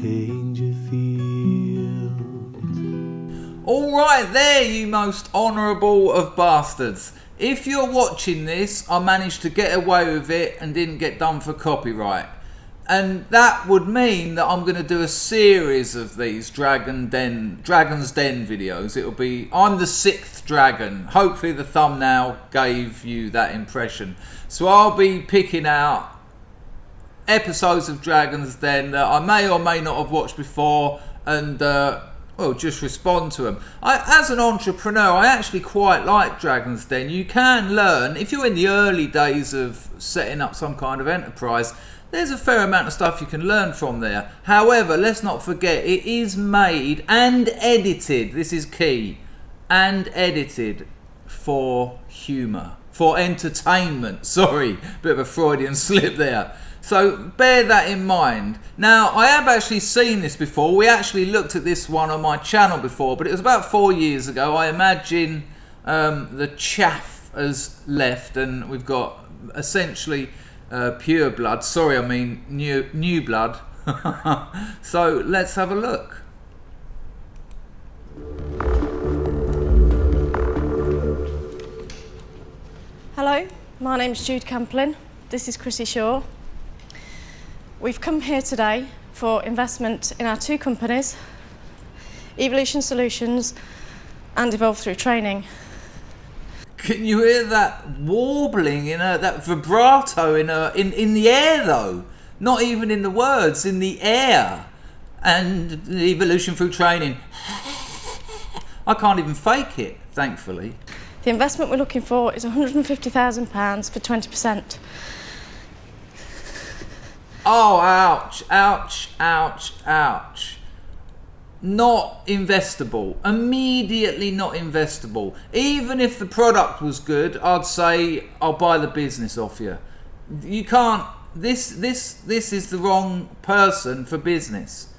Dangerfield. Alright there, you most honourable of bastards. If you're watching this, I managed to get away with it and didn't get done for copyright. And that would mean that I'm going to do a series of these Dragon's Den videos. It'll be, I'm the 6th dragon. Hopefully the thumbnail gave you that impression. So I'll be picking out episodes of Dragon's Den that I may or may not have watched before and well, just respond to them. As an entrepreneur, I actually quite like Dragon's Den. You can learn, if you're in the early days of setting up some kind of enterprise, there's a fair amount of stuff you can learn from there. However, let's not forget, it is made and edited, this is key, and edited for humour, for entertainment. Sorry, bit of a Freudian slip there. So bear that in mind. Now, I have actually seen this before. We actually looked at this one on my channel before, but it was about 4 years ago. I imagine the chaff has left and we've got essentially pure blood. Sorry, I mean new blood. So let's have a look. Hello, my name's Jude Camplin. This is Chrissy Shaw. We've come here today for investment in our 2 companies, Evolution Solutions and Evolve Through Training. Can you hear that warbling that vibrato in the air though? Not even in the words, in the air. And the Evolution Through Training. I can't even fake it, thankfully. The investment we're looking for is £150,000 for 20%. Oh, ouch, ouch, ouch, ouch. Not investable. Immediately not investable. Even if the product was good, I'd say I'll buy the business off you. You can't. This is the wrong person for business.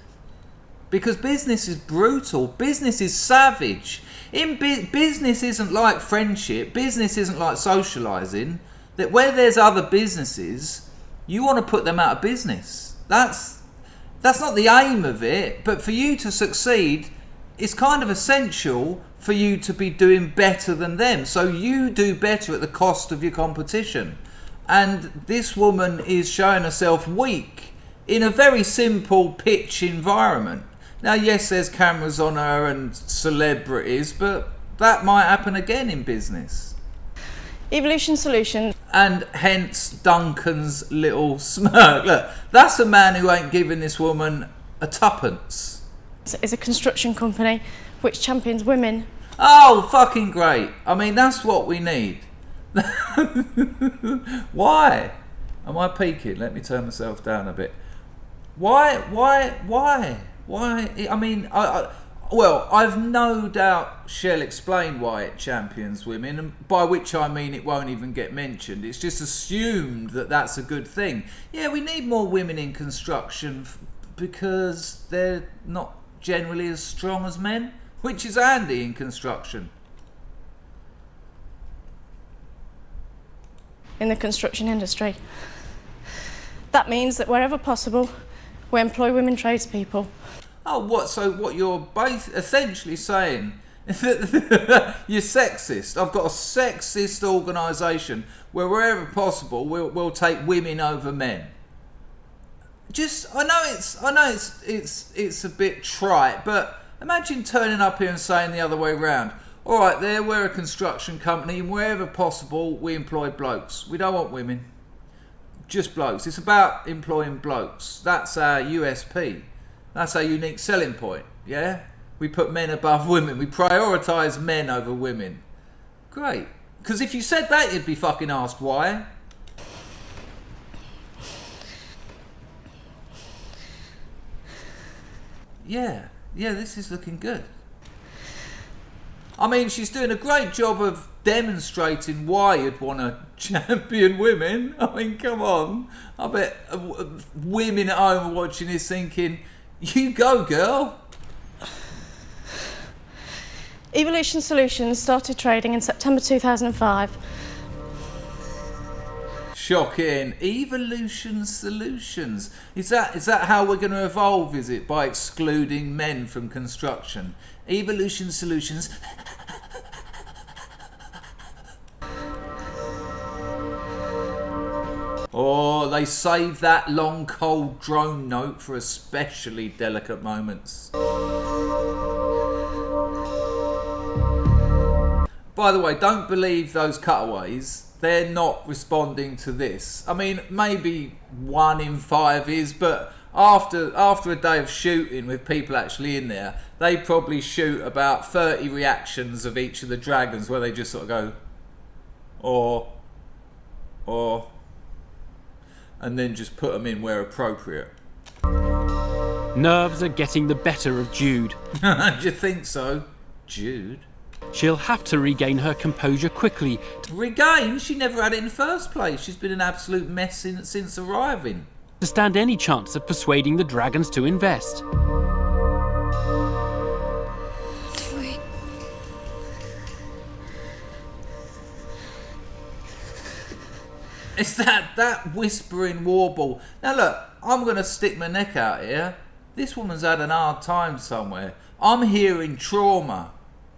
Because business is brutal. Business is savage. Business isn't like friendship. Business isn't like socialising. That where there's other businesses, you want to put them out of business. That's not the aim of it, but for you to succeed, it's kind of essential for you to be doing better than them. So you do better at the cost of your competition. And this woman is showing herself weak in a very simple pitch environment. Now, yes, there's cameras on her and celebrities, but that might happen again in business. Evolution Solutions. And hence Duncan's little smirk. Look, that's a man who ain't giving this woman a tuppence. It's a construction company which champions women. Oh, fucking great. I mean, that's what we need. Why? Am I peaking? Let me turn myself down a bit. Why? I mean, well, I've no doubt she'll explain why it champions women, and by which I mean it won't even get mentioned. It's just assumed that that's a good thing. Yeah, we need more women in construction because they're not generally as strong as men, which is handy in construction. In the construction industry. That means that wherever possible, we employ women tradespeople. Oh, what? So what you're essentially saying is that you're sexist. I've got a sexist organisation where wherever possible we'll take women over men. I know it's a bit trite, but imagine turning up here and saying the other way around. All right, there we're a construction company, and wherever possible we employ blokes. We don't want women, just blokes. It's about employing blokes. That's our USP. That's our unique selling point, yeah? We put men above women. We prioritise men over women. Great. Because if you said that, you'd be fucking asked why. Yeah, this is looking good. I mean, she's doing a great job of demonstrating why you'd want to champion women. I mean, come on. I bet women at home are watching this thinking, you go, girl. Evolution Solutions started trading in September 2005. Shocking. Evolution solutions. Is that how we're going to evolve, is it? By excluding men from construction? Evolution solutions. Oh, they save that long cold drone note for especially delicate moments. By the way, don't believe those cutaways. They're not responding to this. I mean, maybe 1 in 5 is, but after a day of shooting with people actually in there, they probably shoot about 30 reactions of each of the dragons where they just sort of go, or, and then just put them in where appropriate. Nerves are getting the better of Jude. Do you think so? Jude? She'll have to regain her composure quickly. Regain? She never had it in the first place. She's been an absolute mess since arriving. To stand any chance of persuading the dragons to invest. Wait. It's that whispering warble. Now look, I'm going to stick my neck out here. This woman's had an hard time somewhere. I'm hearing trauma.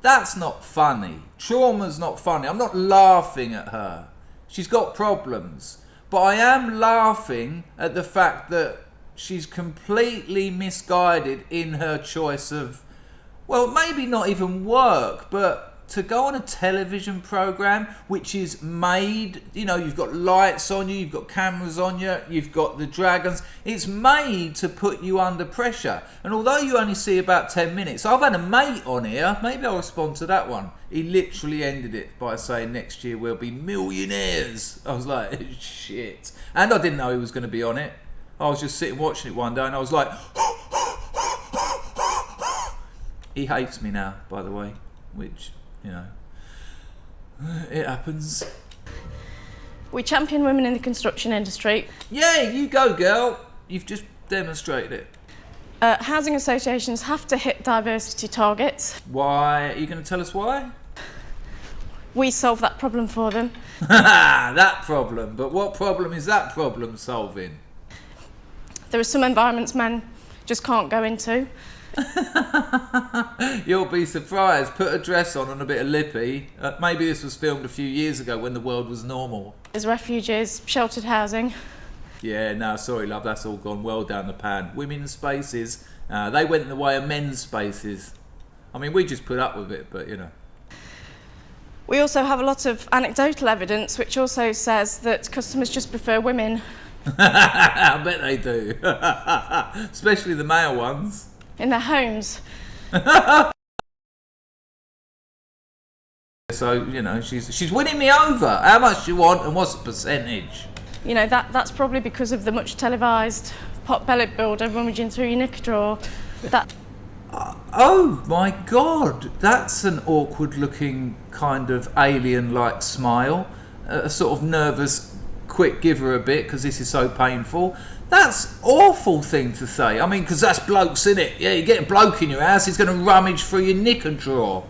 That's not funny. Trauma's not funny. I'm not laughing at her. She's got problems. But I am laughing at the fact that she's completely misguided in her choice of, well, maybe not even work, but to go on a television program which is made, you know, you've got lights on you, you've got cameras on you, you've got the dragons. It's made to put you under pressure. And although you only see about 10 minutes, I've had a mate on here, maybe I'll respond to that one. He literally ended it by saying next year we'll be millionaires. I was like, shit. And I didn't know he was going to be on it. I was just sitting watching it one day and I was like, he hates me now, by the way, which, you know, it happens. We champion women in the construction industry. Yeah, you go, girl. You've just demonstrated it. Housing associations have to hit diversity targets. Why? Are you going to tell us why? We solve that problem for them. That problem. But what problem is that problem solving? There are some environments men just can't go into. You'll be surprised. Put a dress on and a bit of lippy. Maybe this was filmed a few years ago when the world was normal. There's refuges, sheltered housing. Yeah, no, sorry, love, that's all gone well down the pan. Women's spaces, they went in the way of men's spaces. I mean, we just put up with it, but you know. We also have a lot of anecdotal evidence which also says that customers just prefer women. I bet they do. Especially the male ones. In their homes. So, you know, she's winning me over. How much do you want and what's the percentage? You know, that's probably because of the much televised pot-bellied builder rummaging through your knicker drawer. Oh my God, that's an awkward looking kind of alien-like smile. A sort of nervous, quick give her a bit because this is so painful. That's an awful thing to say. I mean, because that's blokes, innit? Yeah, you get a bloke in your house, he's going to rummage through your knicker drawer.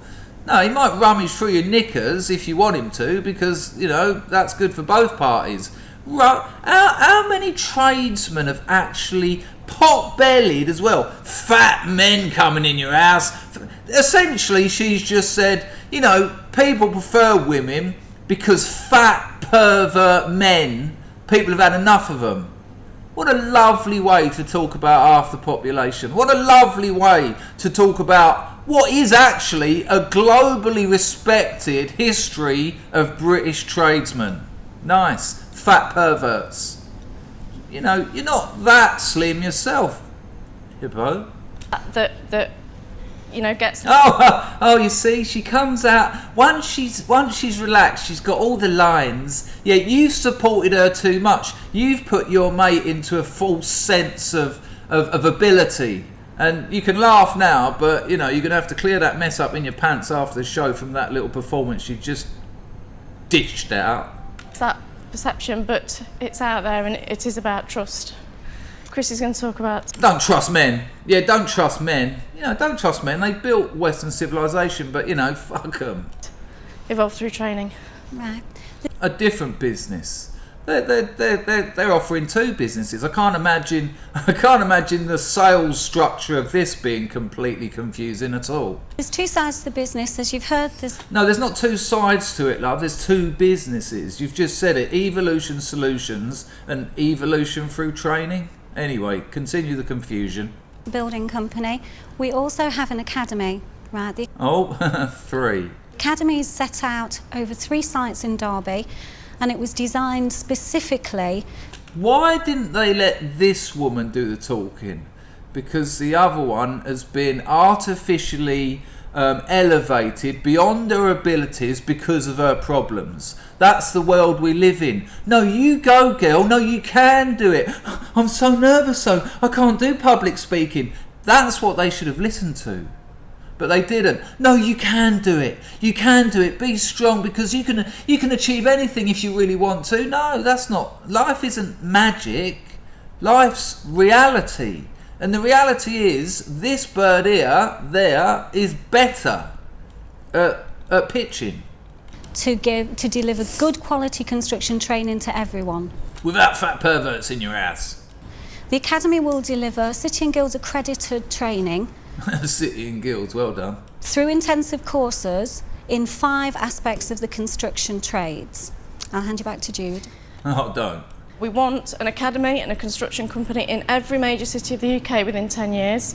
No, he might rummage through your knickers if you want him to, because, you know, that's good for both parties. How many tradesmen have actually pot-bellied as well? Fat men coming in your house. Essentially, she's just said, you know, people prefer women because fat, pervert men, people have had enough of them. What a lovely way to talk about half the population. What a lovely way to talk about what is actually a globally respected history of British tradesmen. Nice. Fat perverts. You know, you're not that slim yourself, Hippo. That you know, gets... Oh, you see, she comes out, once she's relaxed, she's got all the lines. Yeah, you've supported her too much. You've put your mate into a false sense of ability. And you can laugh now, but, you know, you're going to have to clear that mess up in your pants after the show from that little performance you just dished out. It's that perception, but it's out there and it is about trust. Chris is going to talk about... Don't trust men. Yeah, don't trust men. You know, don't trust men. They built Western civilization, but, you know, fuck them. Evolved through training. Right. A different business. They're offering two businesses. I can't imagine the sales structure of this being completely confusing at all. There's two sides to the business, as you've heard. No, there's not two sides to it, love. There's two businesses. You've just said it. Evolution Solutions and Evolution Through Training. Anyway, continue the confusion. Building company. We also have an academy, right? The 3. academy is set out over 3 sites in Derby, and it was designed specifically. Why didn't they let this woman do the talking? Because the other one has been artificially elevated beyond her abilities because of her problems. That's the world we live in. No, you go, girl. No, you can do it. I'm so nervous, so I can't do public speaking. That's what they should have listened to. But they didn't. No, you can do it. You can do it. Be strong, because you can achieve anything if you really want to. No, that's not. Life isn't magic. Life's reality. And the reality is, this bird there is better at pitching. To deliver good quality construction training to everyone. Without fat perverts in your ass. The academy will deliver City and Guilds accredited training. City and Guilds, well done. Through intensive courses in 5 aspects of the construction trades. I'll hand you back to Jude. Oh, don't. We want an academy and a construction company in every major city of the UK within 10 years.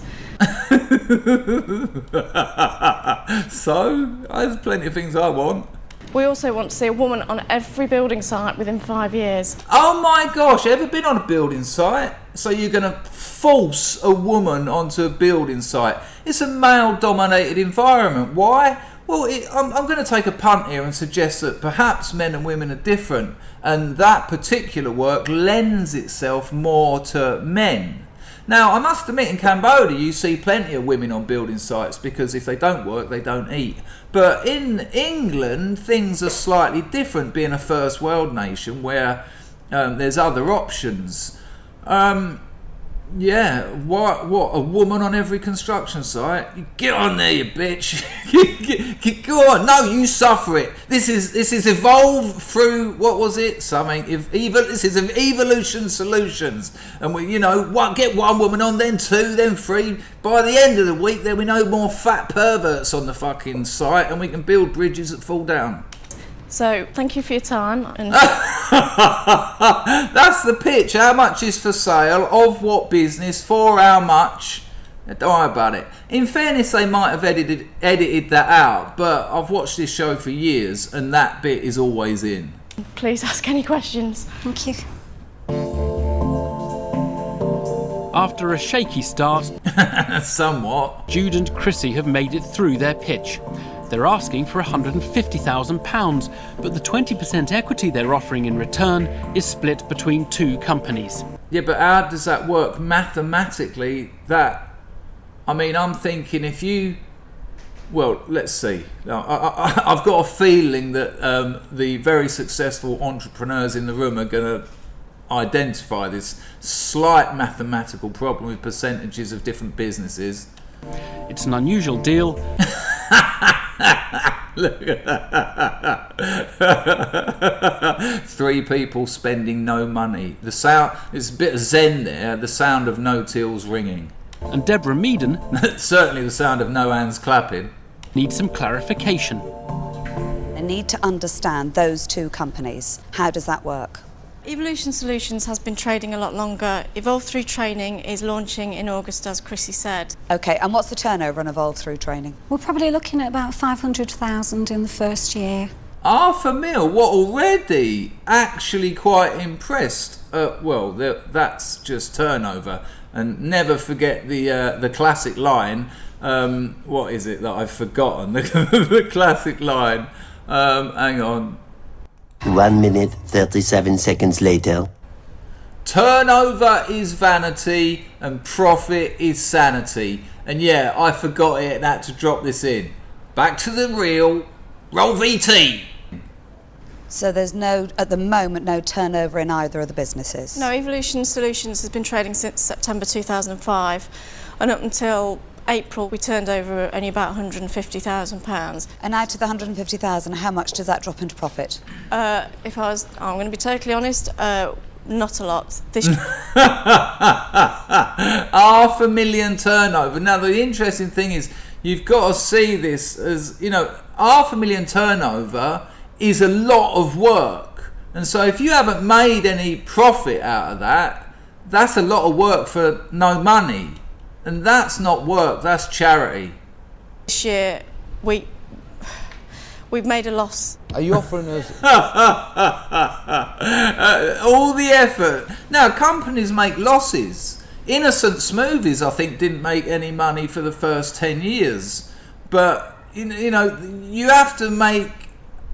So, there's plenty of things I want. We also want to see a woman on every building site within 5 years. Oh my gosh, ever been on a building site? So you're going to force a woman onto a building site. It's a male-dominated environment. Why? Well, I'm going to take a punt here and suggest that perhaps men and women are different, and that particular work lends itself more to men. Now, I must admit, in Cambodia, you see plenty of women on building sites, because if they don't work, they don't eat. But in England, things are slightly different, being a first world nation where there's other options. Yeah, what, a woman on every construction site? Get on there, you bitch. Go on. No, you suffer it. This is evolved through, what was it? Something. This is Evolution Solutions. And we, get one woman on, then 2, then 3. By the end of the week, there'll be no more fat perverts on the fucking site, and we can build bridges that fall down. So, thank you for your time. And that's the pitch. How much is for sale? Of what business? For how much? Don't worry about it. In fairness, they might have edited that out, but I've watched this show for years, and that bit is always in. Please ask any questions. Thank you. After a shaky start, somewhat, Jude and Chrissy have made it through their pitch. They're asking for £150,000, but the 20% equity they're offering in return is split between 2 companies. Yeah, but how does that work mathematically? I'm thinking if you... Well, let's see. I've got a feeling that the very successful entrepreneurs in the room are going to identify this slight mathematical problem with percentages of different businesses. It's an unusual deal. Look at that. 3 people spending no money. The sound, it's a bit of zen there, the sound of no tills ringing. And Deborah Meaden certainly the sound of no hands clapping. Needs some clarification. I need to understand those 2 companies. How does that work? Evolution Solutions has been trading a lot longer. Evolve Through Training is launching in August, as Chrissy said. OK, and what's the turnover on Evolve Through Training? We're probably looking at about 500,000 in the first year. $500,000? What, already? Actually quite impressed. Well, that's just turnover. And never forget the classic line. What is it that I've forgotten? The classic line. Hang on. 1 minute, 37 seconds later. Turnover is vanity and profit is sanity. And yeah, I forgot it and had to drop this in. Back to the real. Roll VT! So there's at the moment, no turnover in either of the businesses? No, Evolution Solutions has been trading since September 2005, and up until April we turned over only about £150,000. And out of the 150,000, how much does that drop into profit? I'm going to be totally honest, not a lot. This $500,000 turnover. Now the interesting thing is, you've got to see this as, $500,000 turnover is a lot of work. And so if you haven't made any profit out of that, that's a lot of work for no money. And that's not work, that's charity. This year we've made a loss. Are you offering us... all the effort. Now, companies make losses. Innocent Smoothies, I think, didn't make any money for the first 10 years. But, you have to make...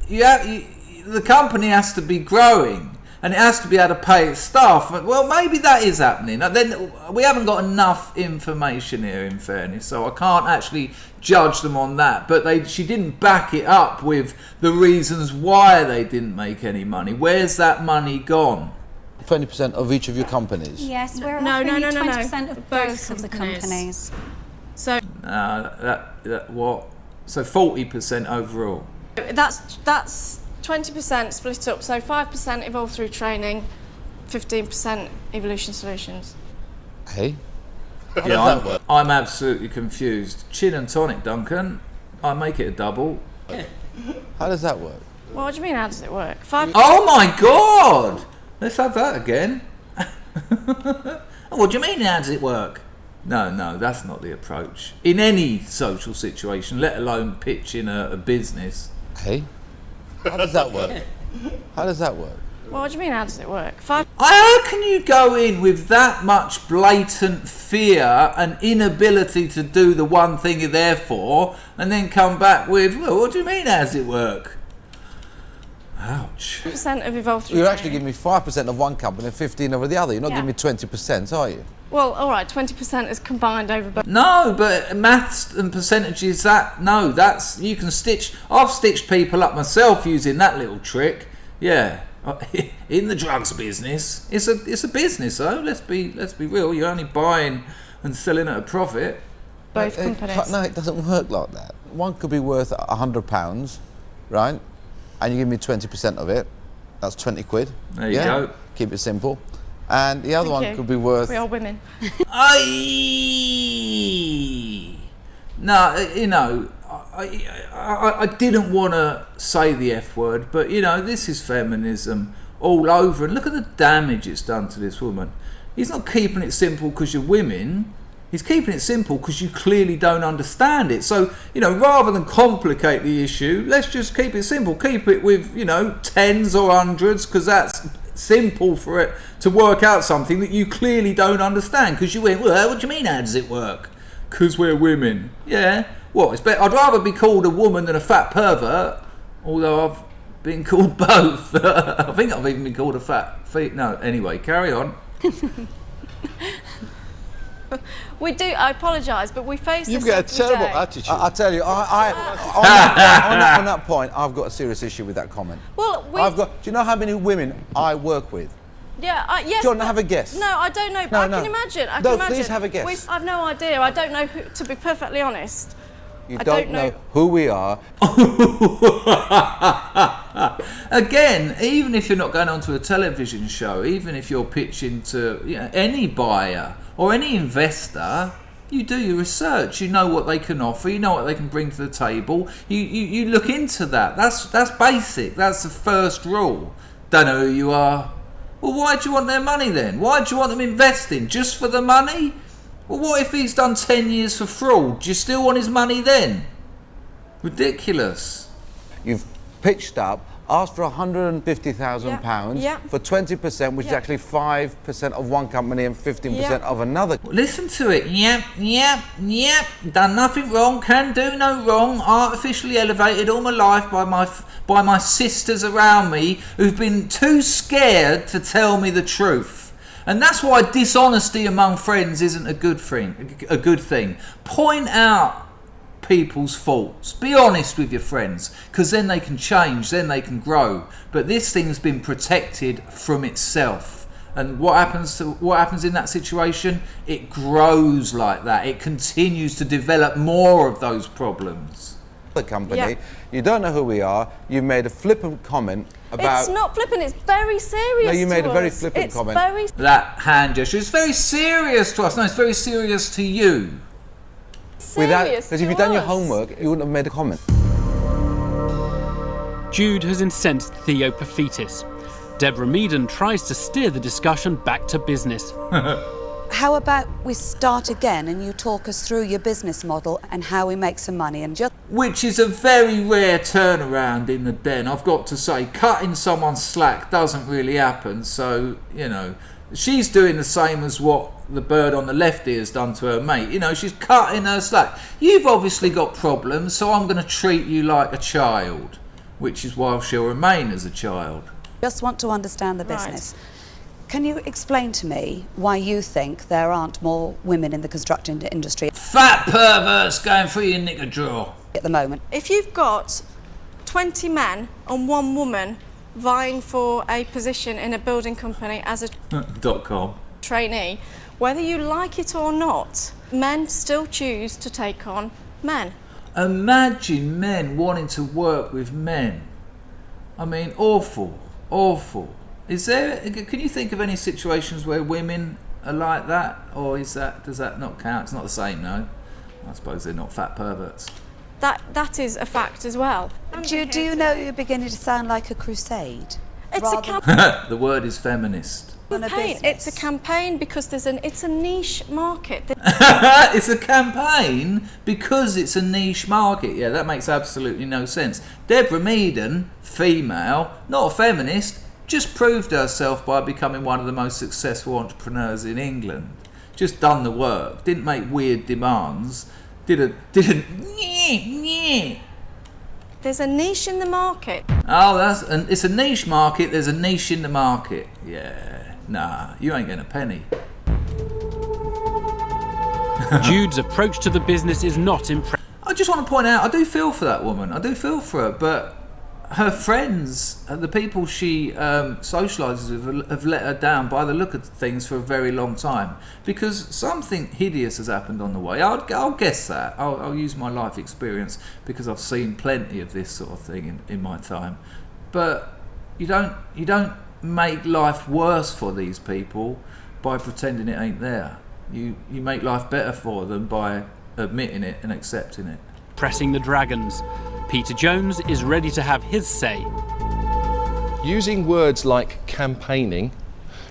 the company has to be growing. And it has to be able to pay its staff. Well, maybe that is happening. Then we haven't got enough information here, in fairness, so I can't actually judge them on that. But she didn't back it up with the reasons why they didn't make any money. Where's that money gone? 20% of each of your companies? Yes, we're No, offering no, you no, no, 20% of both of the companies. So What? So 40% overall. that's 20% split up. So 5% Evolve Through Training, 15% Evolution Solutions. Hey? Yeah, I'm absolutely confused. Gin and tonic, Duncan. I make it a double. How does that work? Well, what do you mean, how does it work? Oh my God! Let's have that again. What do you mean, how does it work? No, that's not the approach. In any social situation, let alone pitching a business. Hey? How does that work? How does that work? Well, what do you mean, how does it work? How can you go in with that much blatant fear and inability to do the one thing you're there for, and then come back with, well, what do you mean, how does it work? Ouch. 5% of Evolve Through You're Training. actually giving me 5% of one company and 15% over the other. You're not Yeah. giving me 20%, are you? Well, all right, 20% is combined over both. No, but maths and percentages, that's, you can stitch. I've stitched people up myself using that little trick. Yeah. In the drugs business, it's a business, though. Let's be real. You're only buying and selling at a profit. Both companies. No, it doesn't work like that. One could be worth £100, right? And you give me 20% of it. That's 20 quid. There you go. Keep it simple. And the other Thank one you. could be worth... We are women. No, I didn't want to say the F word, but this is feminism all over, and look at the damage it's done to this woman. He's not keeping it simple because you're women. He's keeping it simple because you clearly don't understand it. So, rather than complicate the issue, let's just keep it simple. Keep it with, tens or hundreds, because that's simple for it to work out something that you clearly don't understand. Because you went, well, what do you mean, how does it work? Because we're women. Yeah. What? I'd rather be called a woman than a fat pervert, although I've been called both. I think I've even been called a fat... No, anyway, carry on. We do, I apologise, but we face You've this got a every terrible day. attitude. I tell you, on that point, I've got a serious issue with that comment. Well, do you know how many women I work with? Yeah, yes. Do you want to have a guess? No, I don't know. No, I no. can imagine. I No, can imagine. please have a guess. I've no idea. I don't know who, to be perfectly honest. You I don't know who we are. Again, even if you're not going onto a television show, even if you're pitching to any buyer or any investor, you do your research. You know what they can offer. You know what they can bring to the table. You look into that. That's basic. That's the first rule. Don't know who you are. Well, why do you want their money then? Why do you want them investing? Just for the money? Well, what if he's done 10 years for fraud? Do you still want his money then? Ridiculous. You've pitched up, asked for £150,000 Yeah. for 20%, which is actually 5% of one company and 15% of another. Listen to it. Yep. Done nothing wrong. Can do no wrong. Artificially elevated all my life by my sisters around me who've been too scared to tell me the truth. And that's why dishonesty among friends isn't a good thing. Point out people's faults. Be honest with your friends, because then they can change, then they can grow. But this thing's been protected from itself. And what happens in that situation? It grows like that. It continues to develop more of those problems. The company, you don't know who we are. You made a flippant comment about. It's not flippant. It's very serious. No, you made to a very us. flippant it's comment. Very That hand gesture is very serious to us. No, it's very serious to you. serious. Because if you'd done your homework, you wouldn't have made a comment. Jude has incensed Theo Paphitis. Deborah Meaden tries to steer the discussion back to business. How about we start again and you talk us through your business model and how we make some money and just... Which is a very rare turnaround in the den, I've got to say. Cutting someone's slack doesn't really happen, so, you know, she's doing the same as what the bird on the left ear has done to her mate. You know, she's cutting her slack. You've obviously got problems, so I'm going to treat you like a child, which is why she'll remain as a child. Just want to understand the business. Can you explain to me why you think there aren't more women in the construction industry Fat perverts going through your knicker drawer. at the moment? If you've got 20 men and 1 woman vying for a position in a building company as a .com. trainee, whether you like it or not, men still choose to take on men. Imagine men wanting to work with men. I mean, awful, awful. Is there? Can you think of any situations where women are like that, or does that not count? It's not the same, no. I suppose they're not fat perverts. That is a fact as well. Do you know you're beginning to sound like a crusade? It's a campaign. The word is feminist. It's a campaign because it's a niche market. It's a campaign because it's a niche market. Yeah, that makes absolutely no sense. Deborah Meaden, female, not a feminist, just proved herself by becoming one of the most successful entrepreneurs in England. Just done the work, didn't make weird demands, didn't There's a niche in the market. Oh, it's a niche market, there's a niche in the market. Yeah, nah, you ain't getting a penny. Jude's approach to the business is not impressive. I just want to point out, I do feel for that woman. I do feel for her, but her friends, the people she socialises with, have let her down by the look of things for a very long time, because something hideous has happened on the way. I'll guess that. I'll use my life experience because I've seen plenty of this sort of thing in my time. But you don't make life worse for these people by pretending it ain't there. You make life better for them by admitting it and accepting it. Pressing the dragons. Peter Jones is ready to have his say. Using words like campaigning,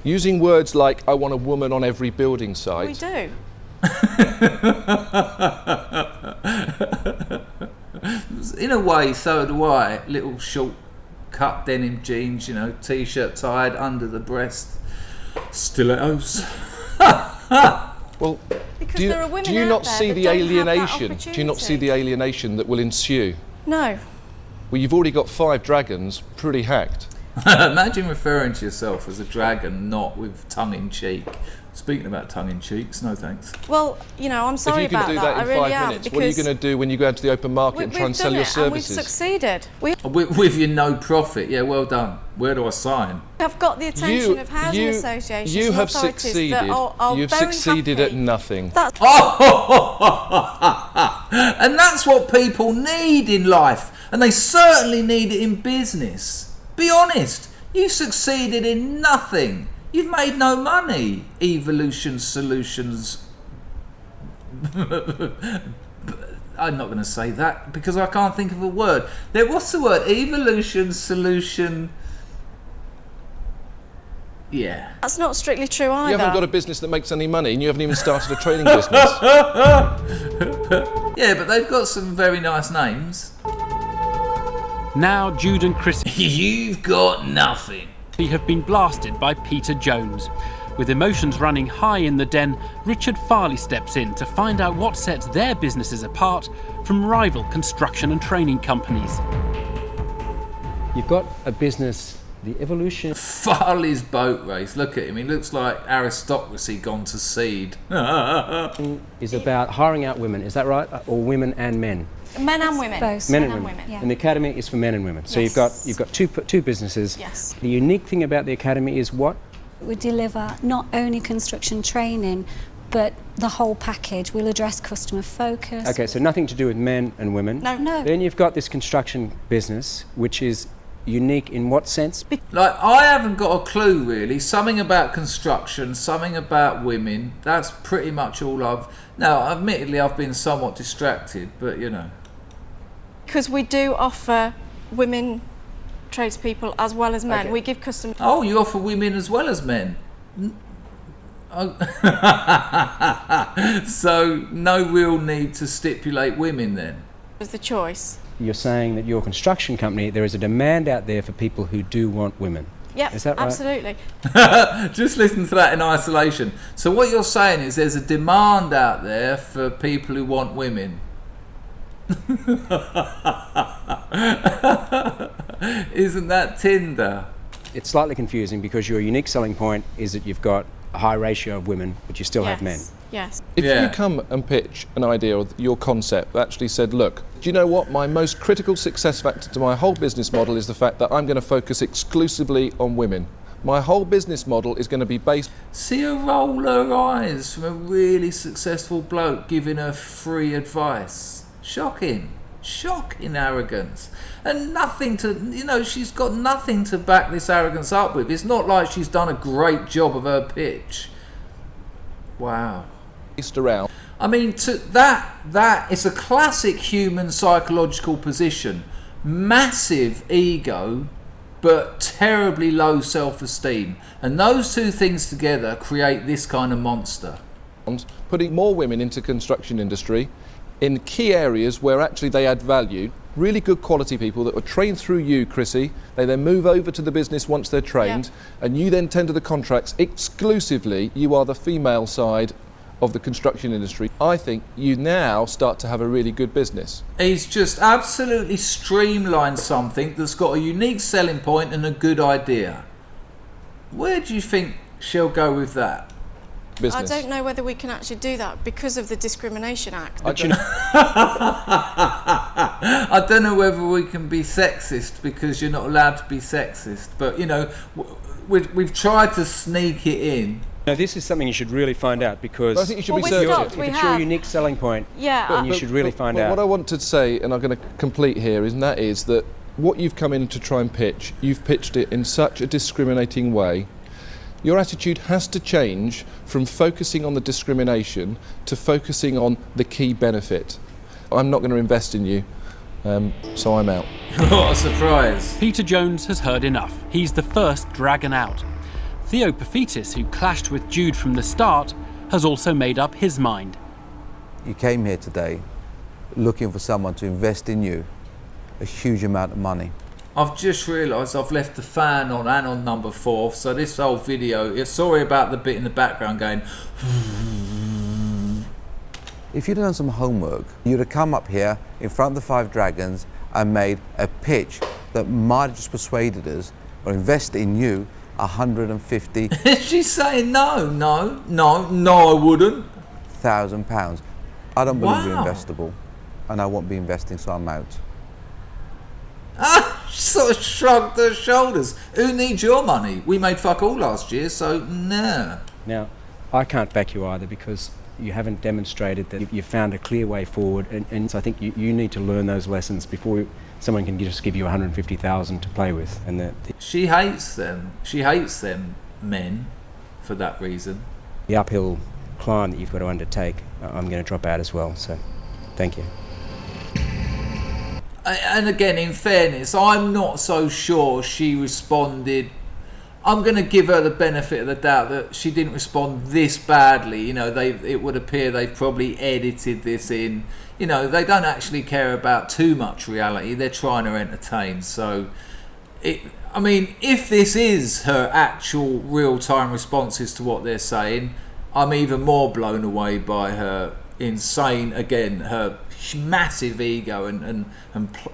using words like I want a woman on every building site. We do. In a way, so do I. Little short cut denim jeans, you know, t-shirt tied under the breast, stilettos. Well, Because do there are women you out not there see that the don't have that alienation? Do you not see opportunity. the alienation that will ensue? No. Well, you've already got 5 dragons pretty hacked. Imagine referring to yourself as a dragon, not with tongue-in-cheek. Speaking about tongue-in-cheeks, no thanks. Well, you know, I'm sorry if you can about do that. that I in really 5 am. minutes, what are you going to do when you go out to the open market and try and sell your services? And we've succeeded. We With your no profit, yeah, well done. Where do I sign? have got the attention of housing associations you and have authorities succeeded. that are You've very succeeded happy. at nothing. That's And that's what people need in life, and they certainly need it in business. Be honest, you've succeeded in nothing. You've made no money. Evolution Solutions. I'm not going to say that because I can't think of a word. What's the word? Evolution Solution. Yeah. That's not strictly true either. You haven't got a business that makes any money and you haven't even started a trading business. Yeah, but they've got some very nice names. Now Jude and Chris You've got nothing. have been blasted by Peter Jones. With emotions running high in the den, Richard Farley steps in to find out what sets their businesses apart from rival construction and training companies. You've got a business, the evolution. Farley's boat race. Look at him. He looks like aristocracy gone to seed. Is about hiring out women, is that right? Or women and men? Men and women. Both. Men and women. Yeah. And the academy is for men and women. So Yes. you've got two businesses. Yes. The unique thing about the academy is what? We deliver not only construction training, but the whole package. We'll address customer focus. Okay, so nothing to do with men and women. No. Then you've got this construction business, which is unique in what sense? Like, I haven't got a clue really. Something about construction, something about women. That's pretty much all I've... Now, admittedly, I've been somewhat distracted, but you know. Because we do offer women tradespeople as well as men. Okay. We give customers... Oh, you offer women as well as men? Oh. So, no real need to stipulate women then? the choice. You're saying that your construction company, there is a demand out there for people who do want women. Yeah, is that right? absolutely. Just listen to that in isolation. So what you're saying is there's a demand out there for people who want women. Isn't that Tinder? It's slightly confusing because your unique selling point is that you've got a high ratio of women, but you still have men. Yes. If you come and pitch an idea or your concept, actually said, look, do you know what? My most critical success factor to my whole business model is the fact that I'm going to focus exclusively on women. My whole business model is going to be based... See her roll her eyes from a really successful bloke giving her free advice. Shocking. Shocking arrogance. And nothing to, you know, she's got nothing to back this arrogance up with. It's not like she's done a great job of her pitch. Wow. around. I mean, that is a classic human psychological position. Massive ego, but terribly low self-esteem. And those two things together create this kind of monster. Putting more women into construction industry in key areas where actually they add value. Really good quality people that were trained through you, Chrissy. They then move over to the business once they're trained, and you then tender the contracts exclusively. You are the female side of the construction industry. I think you now start to have a really good business. He's just absolutely streamlined something that's got a unique selling point and a good idea. Where do you think she'll go with that? Business. I don't know whether we can actually do that because of the Discrimination Act. I don't know whether we can be sexist because you're not allowed to be sexist, but you know, we've tried to sneak it in. No, this is something you should really find out because I think you should Well, be we certain. stopped. if We it's have. your unique selling point, Yeah. you should really find But out. what I want to say, and I'm going to complete here, is that what you've come in to try and pitch, you've pitched it in such a discriminating way. Your attitude has to change from focusing on the discrimination to focusing on the key benefit. I'm not going to invest in you, so I'm out. What a surprise. Peter Jones has heard enough. He's the first dragon out. Theo Paphitis, who clashed with Jude from the start, has also made up his mind. You came here today looking for someone to invest in you a huge amount of money. I've just realised I've left the fan on and on number 4, so this whole video, sorry about the bit in the background going... If you'd done some homework, you'd have come up here in front of the 5 dragons and made a pitch that might have just persuaded us or invested in you 150,000 She's saying no, I wouldn't. £1,000. I don't believe you're Wow. investable, and I won't be investing, so I'm out. She sort of shrugged her shoulders. Who needs your money? We made fuck all last year, so nah. Now, I can't back you either because you haven't demonstrated that you've found a clear way forward, and so I think you need to learn those lessons before someone can just give you 150,000 to play with. And She hates them. She hates them men for that reason. the uphill climb that you've got to undertake, I'm going to drop out as well. So, thank you. And again, in fairness, I'm not so sure she responded. I'm going to give her the benefit of the doubt that she didn't respond this badly. You know, it would appear they've probably edited this in. You know, they don't actually care about too much reality. They're trying to entertain. So, I mean, if this is her actual real-time responses to what they're saying, I'm even more blown away by her insane, again, her massive ego and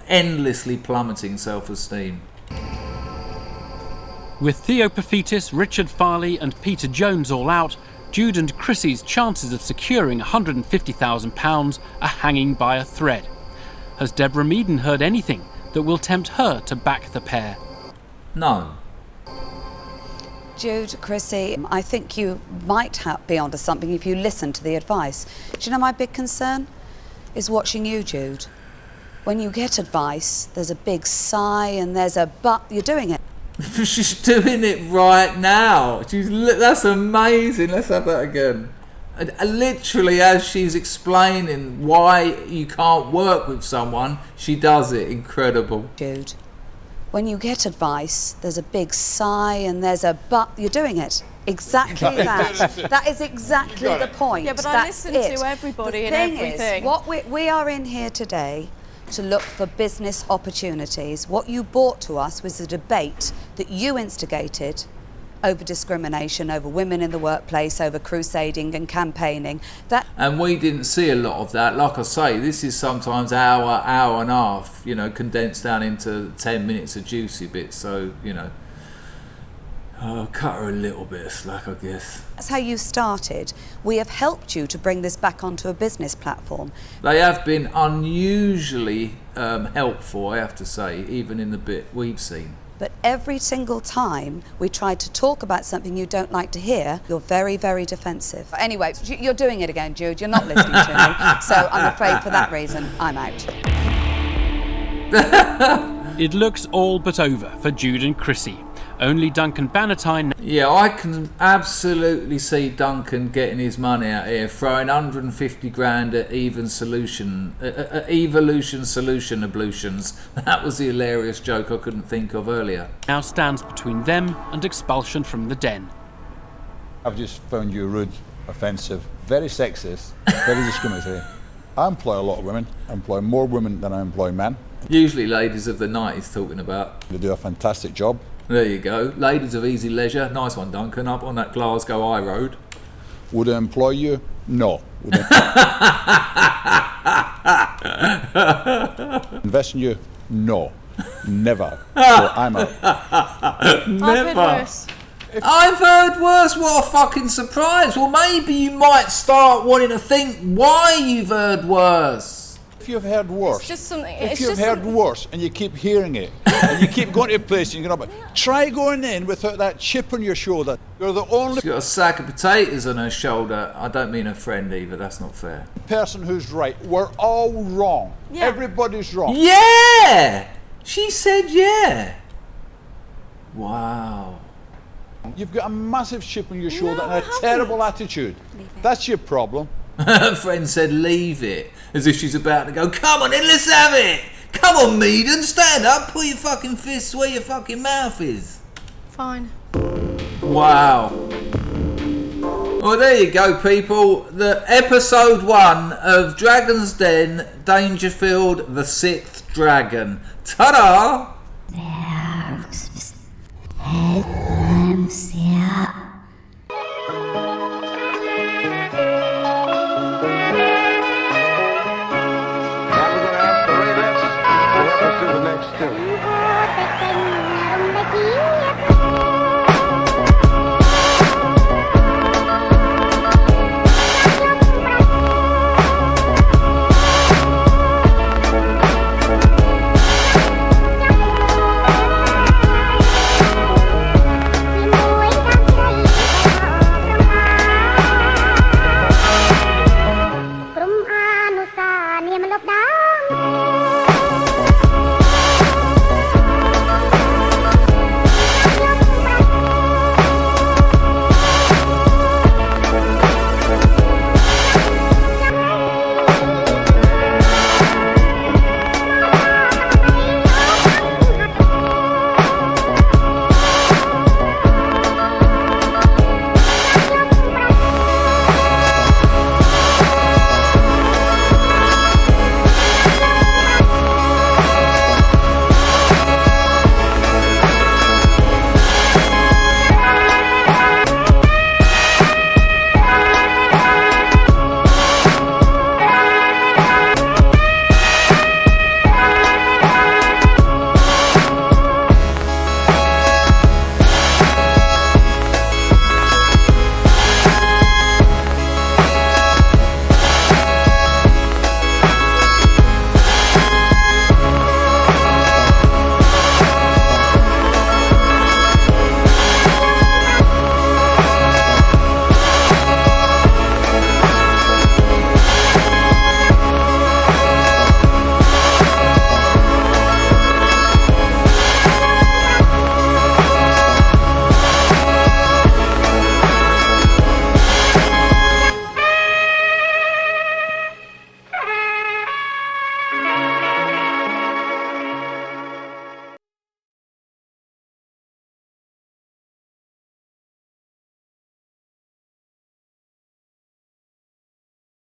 endlessly plummeting self-esteem. With Theo Paphitis, Richard Farley and Peter Jones all out, Jude and Chrissy's chances of securing £150,000 are hanging by a thread. Has Deborah Meaden heard anything that will tempt her to back the pair? No. Jude, Chrissy, I think you might be onto something if you listen to the advice. Do you know my big concern is watching you, Jude. When you get advice, there's a big sigh and there's a but. You're doing it. She's doing it right now. That's amazing. Let's have that again. And literally, as she's explaining why you can't work with someone, she does it. Incredible. Jude, when you get advice, there's a big sigh and there's a but. You're doing it. Exactly that. That is exactly the point. Yeah, but I That's listen it. to everybody the and thing everything. Is, what we are in here today to look for business opportunities. What you brought to us was a debate that you instigated over discrimination, over women in the workplace, over crusading and campaigning. And we didn't see a lot of that. Like I say, this is sometimes hour and a half, you know, condensed down into 10 minutes of juicy bits. So, you know, I'll cut her a little bit of slack, I guess. That's how you started. We have helped you to bring this back onto a business platform. They have been unusually helpful, I have to say, even in the bit we've seen. But every single time we tried to talk about something you don't like to hear, you're very, very defensive. Anyway, you're doing it again, Jude. You're not listening to me. So I'm afraid for that reason, I'm out. It looks all but over for Jude and Chrissy. Only Duncan Bannatyne. Yeah, I can absolutely see Duncan getting his money out here, throwing 150 grand at evolution solution ablutions. That was the hilarious joke I couldn't think of earlier. Now stands between them and expulsion from the den. I've just found you rude, offensive, very sexist, very discriminatory. I employ a lot of women. I employ more women than I employ men. Usually ladies of the night he's talking about. They do a fantastic job. There you go. Ladies of easy leisure. Nice one, Duncan, up on that Glasgow High Road. Would I employ you? No. Would I invest in you? No. Never. So I'm out. Never. I've heard worse. What a fucking surprise. Well, maybe you might start wanting to think why you've heard worse. If you've heard worse, It's just something. if you've heard worse and you keep hearing it and you keep going to a place and you go, try going in without that chip on your shoulder. You're the only She's got a sack of potatoes on her shoulder. I don't mean a friend either. That's not fair. person who's right. We're all wrong. Yeah. Everybody's wrong. Yeah! She said yeah. Wow. You've got a massive chip on your shoulder No, and a I haven't. terrible attitude. That's your problem. Her friend said leave it, as if she's about to go, come on then, let's have it! Come on, Meaden, stand up, put your fucking fists where your fucking mouth is. Fine. Wow. Well, there you go, people. The episode 1 of Dragon's Den, Dangerfield, the 6th Dragon. Ta-da! Let's do the next two.